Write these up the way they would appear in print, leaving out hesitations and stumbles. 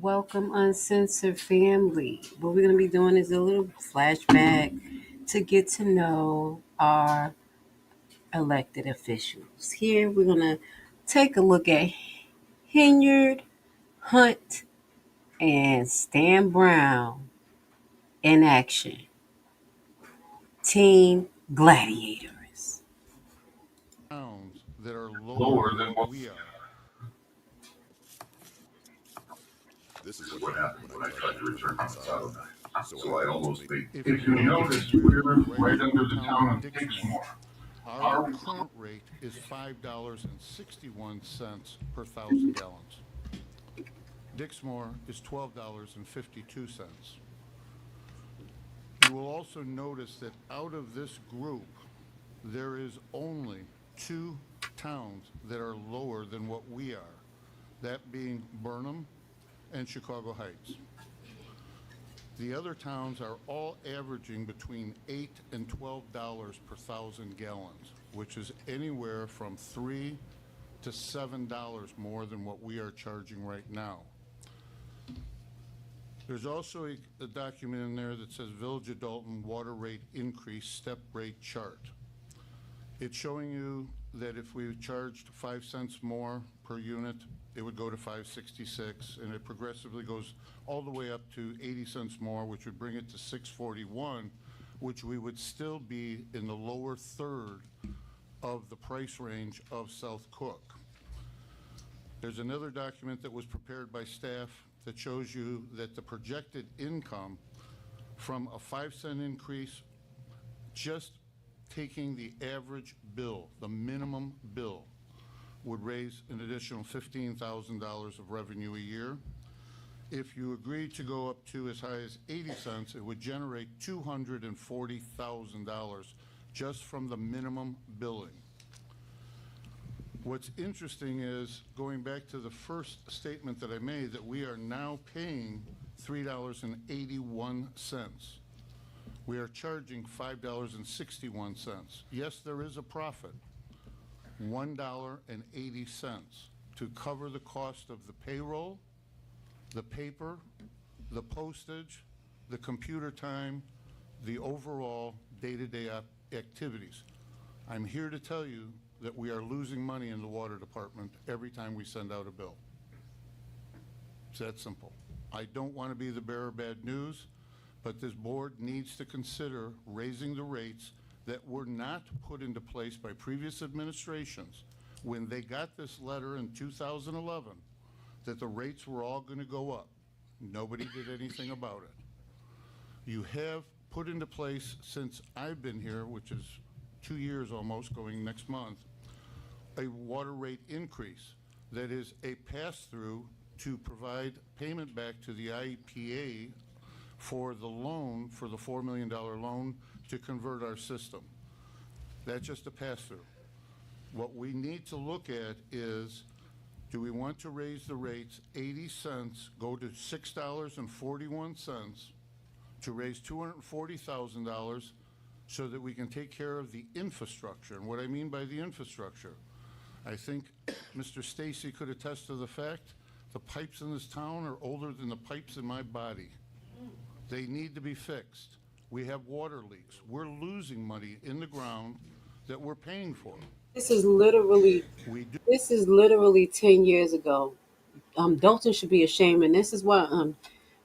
Welcome, Uncensored family. What we're going to be doing is a little flashback to get to know our elected officials. Here, we're going to take a look at Hinyard, Hunt, and Stan Brown in action. Team Gladiators. Towns that are lower than what we are. This is what happened when I tried to return my saddlebag. So I almost made. If If you you notice, notice, we're we're right right under under the the town town of of Dixmoor. Dixmoor. Our Our current rate is $5.61 per thousand gallons. Dixmoor is $12.52. You will also notice that out of this group, there is only two towns that are lower than what we are, that being Burnham and Chicago Heights. The other towns are all averaging between $8 and $12 per thousand gallons, which is anywhere from $3 to $7 more than what we are charging right now. There's also a document in there that says Village of Dolton water rate increase step rate chart. It's showing you that if we charged 5 cents more per unit, it would go to 566, and it progressively goes all the way up to 80 cents more, which would bring it to 641, which we would still be in the lower third of the price range of South Cook. There's another document that was prepared by staff that shows you that the projected income from a 5-cent increase, just taking the average bill, the minimum bill, would raise an additional $15,000 of revenue a year. If you agreed to go up to as high as 80 cents, it would generate $240,000 just from the minimum billing. What's interesting is, going back to the first statement that I made, that we are now paying $3.81. We are charging $5.61. Yes, there is a profit, $1.80 to cover the cost of the payroll, the paper, the postage, the computer time, the overall day-to-day activities. I'm here to tell you that we are losing money in the water department every time we send out a bill. It's that simple. I don't want to be the bearer of bad news, but this board needs to consider raising the rates that were not put into place by previous administrations when they got this letter in 2011 that the rates were all going to go up. Nobody did anything about it. You have put into place, since I've been here, which is 2 years almost, going next month, a water rate increase that is a pass-through to provide payment back to the IEPA for the loan, for the $4 million loan to convert our system. That's just a pass-through. What we need to look at is, do we want to raise the rates 80 cents, go to $6.41 to raise $240,000 so that we can take care of the infrastructure? And what I mean by the infrastructure, I think Mr. Stacy could attest to the fact the pipes in this town are older than the pipes in my body. They need to be fixed. We have water leaks. We're losing money in the ground that we're paying for. This is literally We do. this is literally 10 years ago. Dolton should be ashamed, and this is why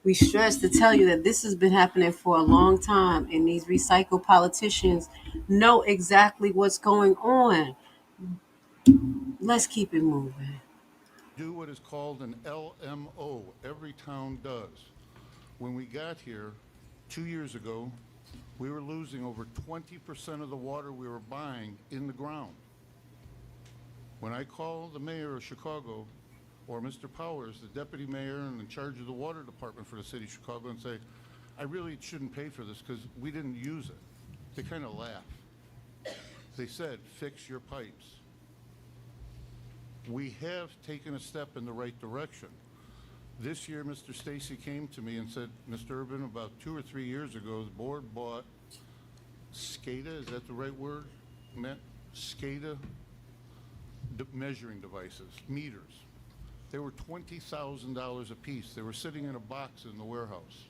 we stress to tell you that this has been happening for a long time, and these recycled politicians know exactly what's going on. Let's keep it moving. Do what is called an LMO. Every town does. When we got here 2 years ago, we were losing over 20% of the water we were buying in the ground. When I call the mayor of Chicago, or Mr. Powers, the deputy mayor and in charge of the water department for the city of Chicago, and say, I really shouldn't pay for this because we didn't use it, they kind of laugh. They said, fix your pipes. We have taken a step in the right direction. This year, Mr. Stacy came to me and said, Mr. Urban, about 2 or 3 years ago, the board bought SCADA, is that the right word, Matt? SCADA measuring devices, meters. They were $20,000 a piece. They were sitting in a box in the warehouse.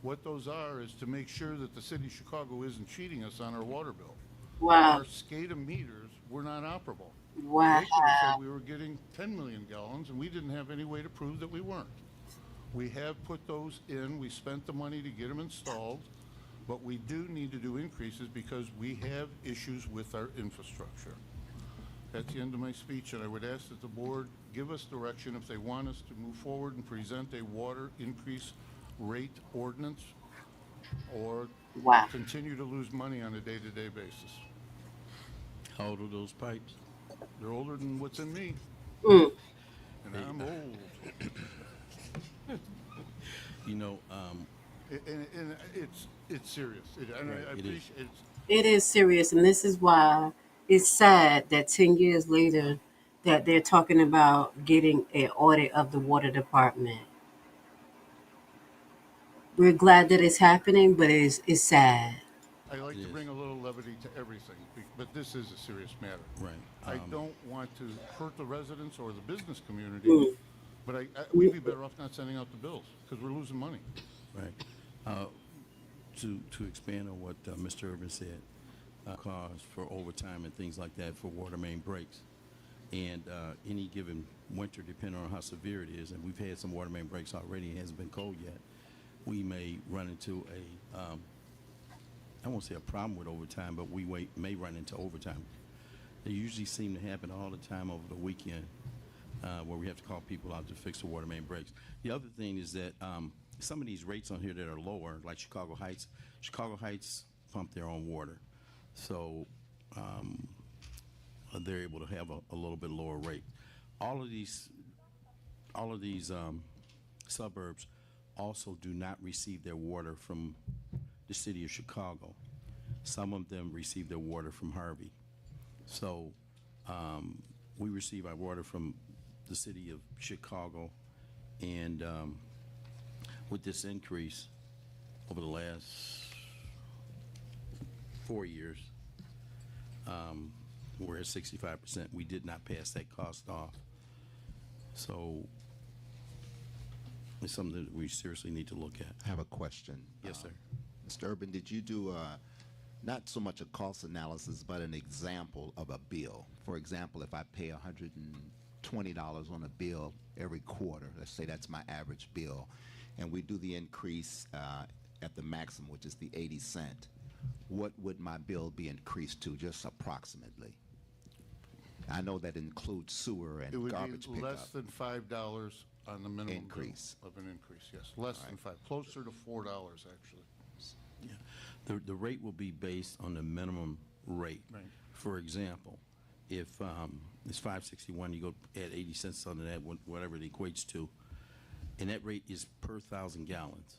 What those are is to make sure that the city of Chicago isn't cheating us on our water bill. Wow. Our SCADA meters were not operable. Wow. They could have said we were getting 10 million gallons, and we didn't have any way to prove that we weren't. We have put those in. We spent the money to get them installed, but we do need to do increases because we have issues with our infrastructure. That's the end of my speech, and I would ask that the board give us direction if they want us to move forward and present a water increase rate ordinance, or Wow. continue to lose money on a day-to-day basis. How old are those pipes? They're older than what's in me, Mm. and I'm old. You know, And it's serious. And Right, I it is. appreciate it. It is serious, and this is why it's sad that 10 years later that they're talking about getting an audit of the water department. We're glad that it's happening, but it's sad. I like It to is. bring a little levity to everything, but this is a serious matter. right. I don't want to hurt the residents or the business community, Mm. but we'd be better off not sending out the bills because we're losing money. Right. Uh, to expand on what Mr. Urban said, cause for overtime and things like that for water main breaks. And any given winter, depending on how severe it is, and we've had some water main breaks already, it hasn't been cold yet, we may run into I won't say a problem with overtime, but may run into overtime. They usually seem to happen all the time over the weekend, where we have to call people out to fix the water main breaks. The other thing is that some of these rates on here that are lower, like Chicago Heights pump their own water, so they're able to have a little bit lower rate. All of these suburbs also do not receive their water from the city of Chicago. Some of them receive their water from Harvey. So we receive our water from the city of Chicago, and with this increase over the last 4 years, we're at 65%. We did not pass that cost off. So it's something that we seriously need to look at. I have a question. Yes, sir. Mr. Urban, did you do not so much a cost analysis, but an example of a bill? For example, if I pay $120 on a bill every quarter, let's say that's my average bill, and we do the increase at the maximum, which is the 80 cent, what would my bill be increased to, just approximately? I know that includes sewer It and would garbage be pickup. less than $5 on the minimum bill Increase. of an increase, yes. Less than five, closer to $4, actually. Yeah. The rate will be based on the minimum rate. Right. For example, if it's $5.61, you go add 80 cents on that, whatever it equates to, and that rate is per 1,000 gallons.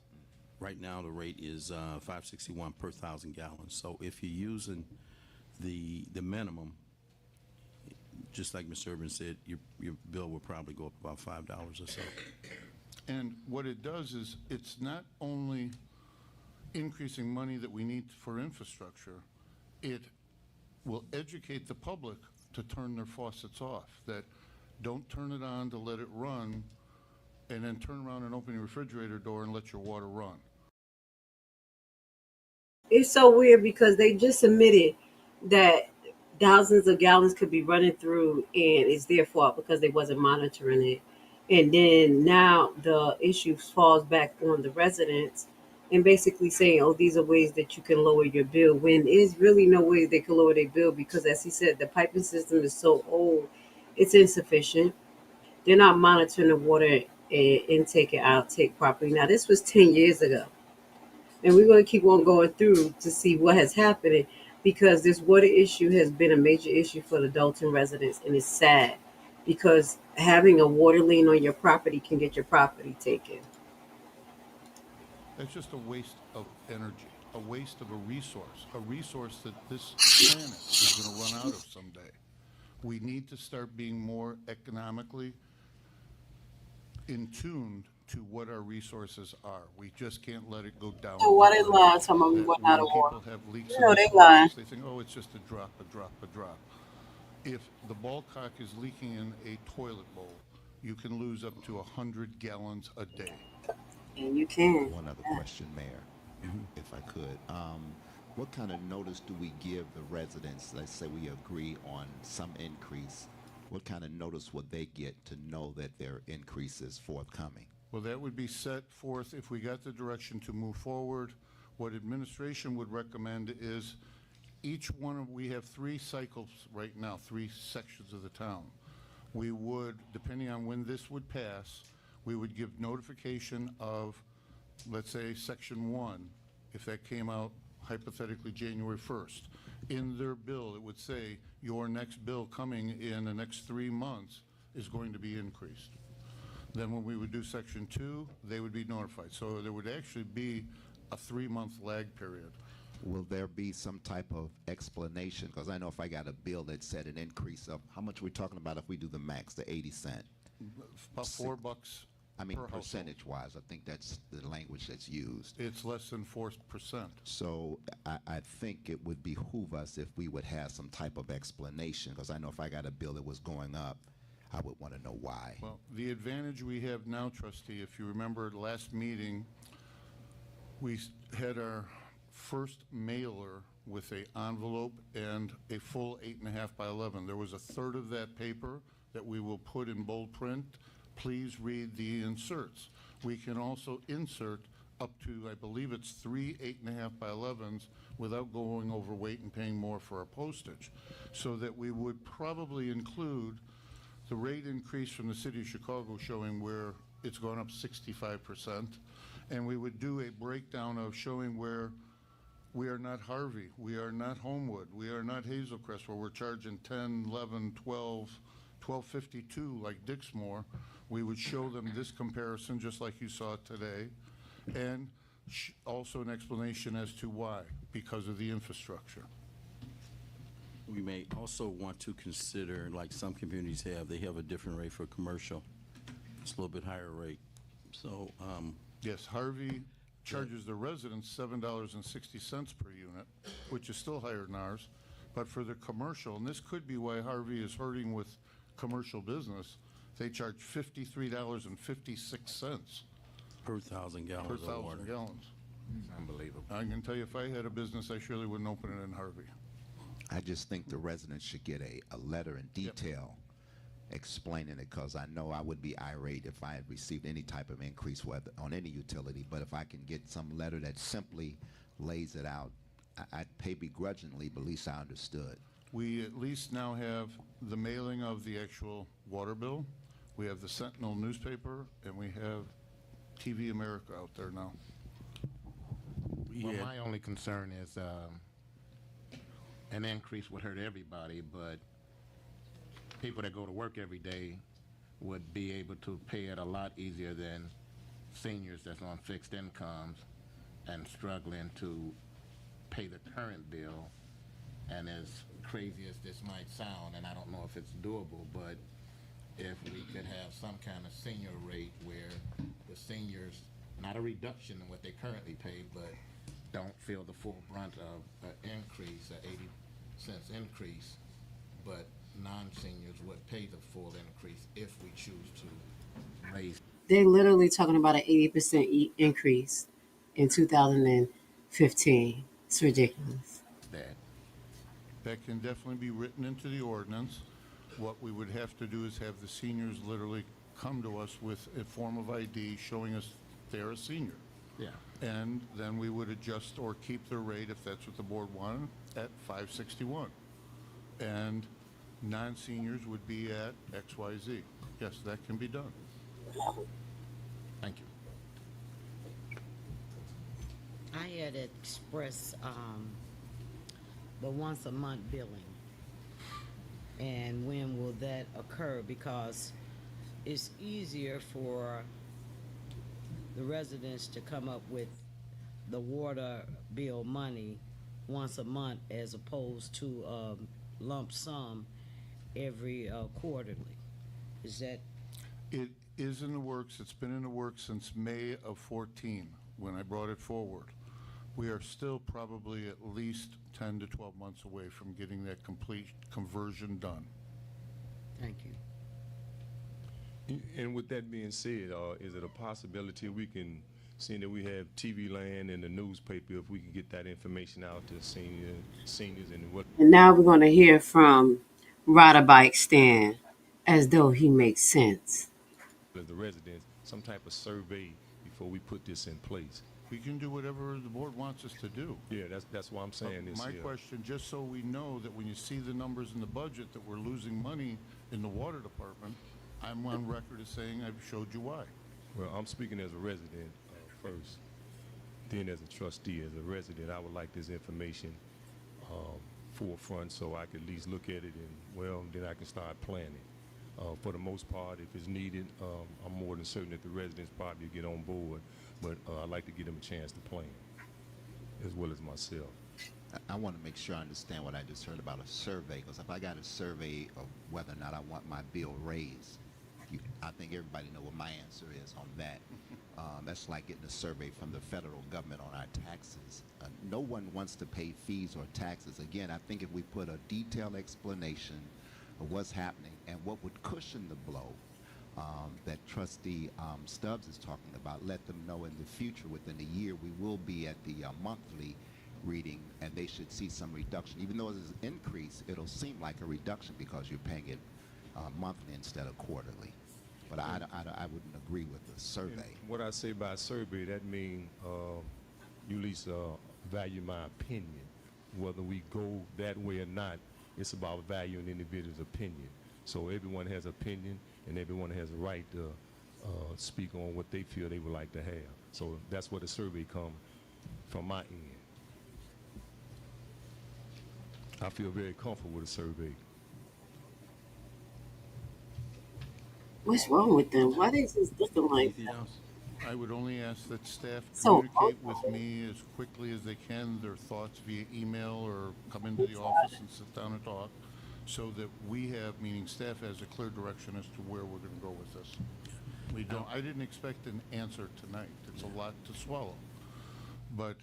Right now, the rate is $5.61 per 1,000 gallons. So if you're using the minimum, just like Mr. Urban said, your bill will probably go up about $5 or so. And what it does is, it's not only increasing money that we need for infrastructure, it will educate the public to turn their faucets off, that don't turn it on to let it run, and then turn around and open your refrigerator door and let your water run. It's so weird because they just admitted that thousands of gallons could be running through, and it's their fault because they wasn't monitoring it. And then now the issue falls back on the residents and basically saying, oh, these are ways that you can lower your bill, when there's really no way they can lower their bill because, as he said, the piping system is so old, it's insufficient. They're not monitoring the water intake and outtake properly. Now, this was 10 years ago. And we're going to keep on going through to see what has happened, because this water issue has been a major issue for the Dolton residents, and it's sad because having a water lien on your property can get your property taken. That's just a waste of energy, a waste of a resource that this planet is going to run out of someday. We need to start being more economically in tune to what our resources are. We just can't let it go down. So why they lie? Some of them That went out of when water. people have leaks You in know their they lie. toilets, they think, oh, it's just a drop, a drop, a drop. If the ball cock is leaking in a toilet bowl, you can lose up to 100 gallons a day. And you can. One other question, Mayor, if I could. What kind of notice do we give the residents? Let's say we agree on some increase. What kind of notice would they get to know that their increase is forthcoming? Well, that would be set forth if we got the direction to move forward. What administration would recommend is each one of, we have 3 cycles right now, 3 sections of the town. We would, depending on when this would pass, we would give notification of, let's say, section 1, if that came out hypothetically January 1st. In their bill, it would say, your next bill coming in the next 3 months is going to be increased. Then when we would do section 2, they would be notified. So there would actually be a 3-month lag period. Will there be some type of explanation? Because I know if I got a bill that said an increase of, how much are we talking about if we do the max, the 80 cent? About $4 I mean, per household. percentage-wise, I think that's the language that's used. It's less than 4%. So I think it would behoove us if we would have some type of explanation, because I know if I got a bill that was going up, I would want to know why. Well, the advantage we have now, trustee, if you remember the last meeting, we had our first mailer with a envelope and a full 8.5 by 11. There was a third of that paper that we will put in bold print. Please read the inserts. We can also insert up to, I believe it's 3 8.5 by 11s without going over weight and paying more for our postage. So that we would probably include the rate increase from the city of Chicago showing where it's gone up 65%. And we would do a breakdown of showing where we are not Harvey, we are not Homewood, we are not Hazelcrest, where we're charging 10, 11, 12, 12.52 like Dixmoor. We would show them this comparison just like you saw it today, and also an explanation as to why, because of the infrastructure. We may also want to consider, like some communities have, they have a different rate for commercial. It's a little bit higher rate. So, Yes, Harvey charges the residents $7.60 per unit, which is still higher than ours. But for the commercial, and this could be why Harvey is hurting with commercial business, they charge $53.56 per 1,000 gallons per of water. 1,000 gallons. Unbelievable. I can tell you, if I had a business, I surely wouldn't open it in Harvey. I just think the residents should get a letter in detail explaining it, because I know I would be irate if I had received any type of increase whether on any utility, but if I can get some letter that simply lays it out, I'd pay begrudgingly, but at least I understood. We at least now have the mailing of the actual water bill. We have the Sentinel newspaper, and we have TV America out there now. Well, my only concern is an increase would hurt everybody, but people that go to work every day would be able to pay it a lot easier than seniors that's on fixed incomes and struggling to pay the current bill. And as crazy as this might sound, and I don't know if it's doable, but if we could have some kind of senior rate where the seniors, not a reduction in what they currently pay, but don't feel the full brunt of an increase, an 80 cents increase, but non-seniors would pay the full increase if we choose to raise. They're literally talking about an 80% increase in 2015. It's ridiculous. that. That can definitely be written into the ordinance. What we would have to do is have the seniors literally come to us with a form of ID showing us they're a senior. Yeah. And then we would adjust or keep their rate, if that's what the board wanted, at $5.61. And non-seniors would be at XYZ. Yes, that can be done. Thank you. I had expressed the once a month billing. And when will that occur? Because it's easier for the residents to come up with the water bill money once a month as opposed to lump sum every quarterly. Is that? It is in the works. It's been in the works since May of 14 when I brought it forward. We are still probably at least 10 to 12 months away from getting that complete conversion done. Thank you. And with that being said, is it a possibility we can, seeing that we have TV land and the newspaper, if we can get that information out to seniors and what And now we're going to hear from Ride a Bike Stan as though he makes sense. as the residents, some type of survey before we put this in place? We can do whatever the board wants us to do. Yeah, that's why I'm saying this My here. question, just so we know that when you see the numbers in the budget that we're losing money in the water department, I'm on record as saying I've showed you why. Well, I'm speaking as a resident first, then as a trustee. As a resident, I would like this information forefront so I could at least look at it and, well, then I can start planning. For the most part, if it's needed, I'm more than certain that the residents probably get on board, but I'd like to give them a chance to plan, as well as myself. I want to make sure I understand what I just heard about a survey, because if I got a survey of whether or not I want my bill raised, I think everybody know what my answer is on that. That's like getting a survey from the federal government on our taxes. No one wants to pay fees or taxes. Again, I think if we put a detailed explanation of what's happening and what would cushion the blow that Trustee Stubbs is talking about, let them know in the future, within a year, we will be at the monthly reading, and they should see some reduction. Even though it's an increase, it'll seem like a reduction because you're paying it monthly instead of quarterly. But I wouldn't agree with the survey. And what I say by survey, that means you at least value my opinion. Whether we go that way or not, it's about valuing individual's opinion. So everyone has opinion, and everyone has a right to speak on what they feel they would like to have. So that's where the survey comes from my end. I feel very comfortable with the survey. What's wrong with them? Why they just looking like Anything that? else? I would only ask that staff So- communicate with me as quickly as they can, their thoughts via email or come into the office and sit down and talk, so that we have, meaning staff has a clear direction as to where we're gonna go with this. We don't, I didn't expect an answer tonight. It's a lot to swallow. But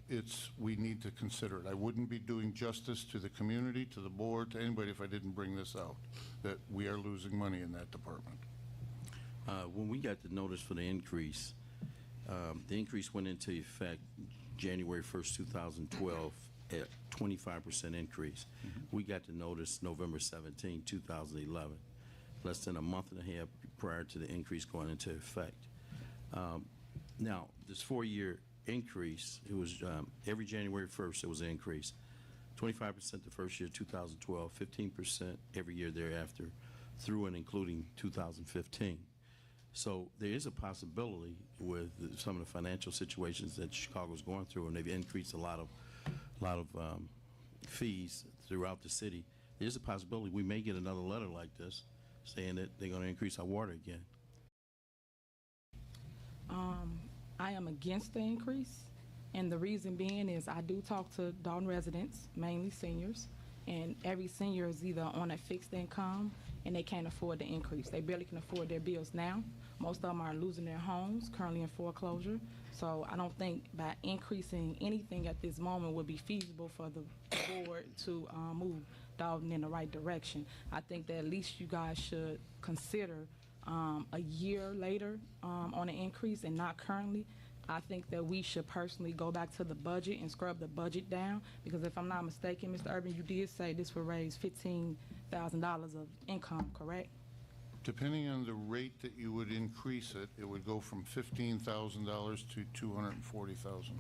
we need to consider it. I wouldn't be doing justice to the community, to the board, to anybody if I didn't bring this out, that we are losing money in that department. When we got the notice for the increase went into effect January 1st, 2012 at 25% increase. We got the notice November 17, 2011, less than a month and a half prior to the increase going into effect. Now, this 4-year increase, it was every January 1st there was an increase. 25% the first year, 2012, 15% every year thereafter, through and including 2015. So there is a possibility with some of the financial situations that Chicago's going through, and they've increased a lot of fees throughout the city. There's a possibility we may get another letter like this saying that they're going to increase our water again. I am against the increase, and the reason being is I do talk to Dolton residents, mainly seniors, and every senior is either on a fixed income and they can't afford the increase. They barely can afford their bills now. Most of them are losing their homes, currently in foreclosure. So I don't think by increasing anything at this moment would be feasible for the board to move Dolton in the right direction. I think that at least you guys should consider a year later on an increase and not currently. I think that we should personally go back to the budget and scrub the budget down, because if I'm not mistaken, Mr. Urban, you did say this would raise $15,000 of income, correct? Depending on the rate that you would increase it, it would go from $15,000 to $240,000.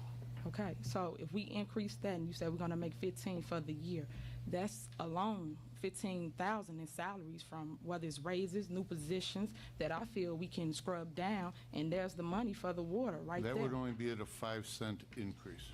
Okay, so if we increase that and you said we're gonna make 15 for the year, that's alone 15,000 in salaries from whether it's raises, new positions that I feel we can scrub down, and there's the money for the water right there. That would only be at a 5-cent increase.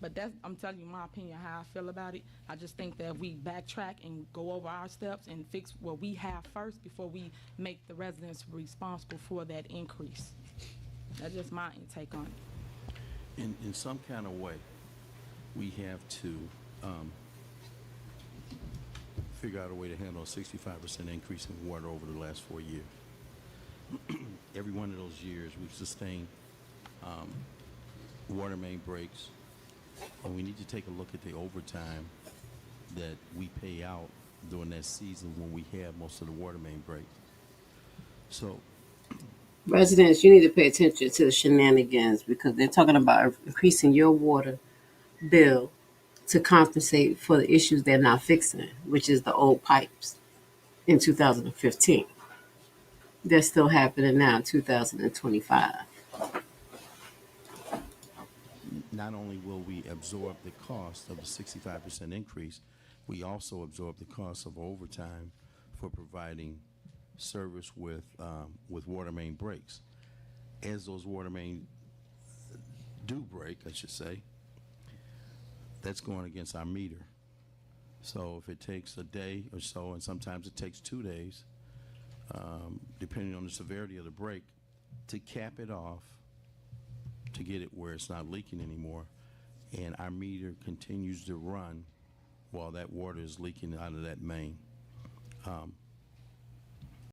But that's, I'm telling you my opinion, how I feel about it. I just think that we backtrack and go over our steps and fix what we have first before we make the residents responsible for that increase. That's just my intake on it. In some kind of way, we have to figure out a way to handle a 65% increase in water over the last 4 years. Every one of those years, we've sustained water main breaks, and we need to take a look at the overtime that we pay out during that season when we have most of the water main breaks. So, Residents, you need to pay attention to the shenanigans because they're talking about increasing your water bill to compensate for the issues they're not fixing, which is the old pipes in 2015. They're still happening now in 2025. not only will we absorb the cost of the 65% increase, we also absorb the cost of overtime for providing service with water main breaks. As those water main do break, I should say, that's going against our meter. So if it takes a day or so, and sometimes it takes 2 days, depending on the severity of the break, to cap it off, to get it where it's not leaking anymore, and our meter continues to run while that water is leaking out of that main.